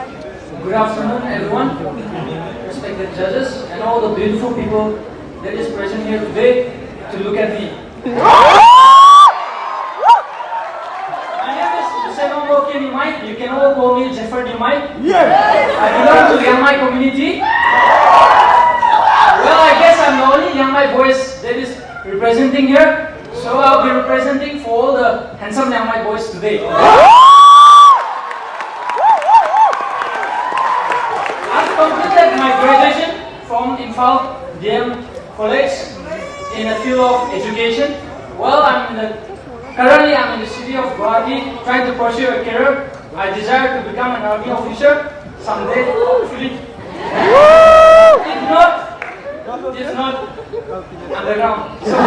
Good afternoon, everyone, respected judges, and all the beautiful people that is present here today to look at me. My name is Masenwangbou Newmai. You can all call me Zeffard Newmai. I belong to Liangmai community. Well, I guess I'm the only Liangmai boys that is representing here, so I'll be representing for all the handsome Liangmai boys today. I've completed my graduation from Infal DM College in the field of education. Well, currently I'm in the city of Guwahati trying to pursue a career. I desire to become an army officer someday, hopefully. If not underground. So